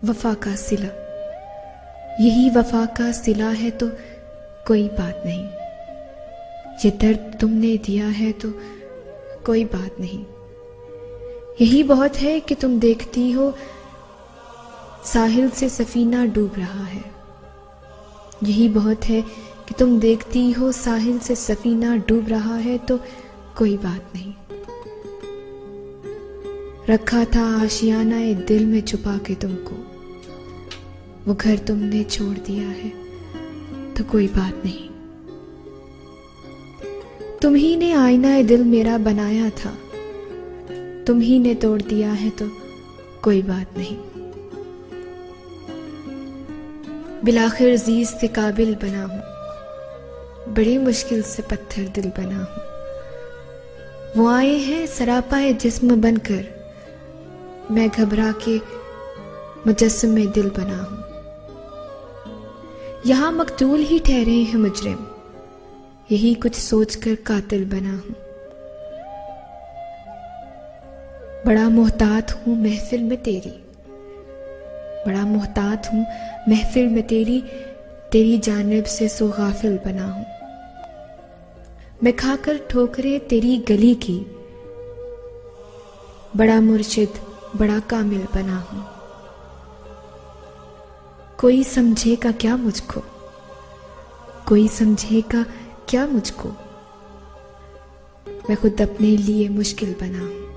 वफा का सिला, यही वफा का सिला है तो कोई बात नहीं। ये दर्द तुमने दिया है तो कोई बात नहीं। यही बहुत है कि तुम देखती हो साहिल से सफीना डूब रहा है। यही बहुत है कि तुम देखती हो साहिल से सफीना डूब रहा है तो कोई बात नहीं। रखा था आशियाना ए दिल में छुपा के तुमको, वो घर तुमने छोड़ दिया है तो कोई बात नहीं। तुम ही ने आईना ए दिल मेरा बनाया था, तुम ही ने तोड़ दिया है तो कोई बात नहीं। बिलाखिर जीज के काबिल बना हूं, बड़ी मुश्किल से पत्थर दिल बना हूं। वो आए हैं सरापाए जिस्म बनकर, मैं घबरा के मुजस्समे दिल बना हूं। यहां मकतूल ही ठहरे हैं मुजरिम, यही कुछ सोचकर कातिल बना हूं। बड़ा मोहतात हूं महफिल में तेरी, बड़ा मोहतात हूं महफिल में तेरी, तेरी जानिब से सो गाफिल बना हूं। मैं खाकर ठोकरे तेरी गली की, बड़ा मुर्शिद बड़ा कामिल बना हूं। कोई समझेगा क्या मुझको, कोई समझेगा क्या मुझको, मैं खुद अपने लिए मुश्किल बना हूं।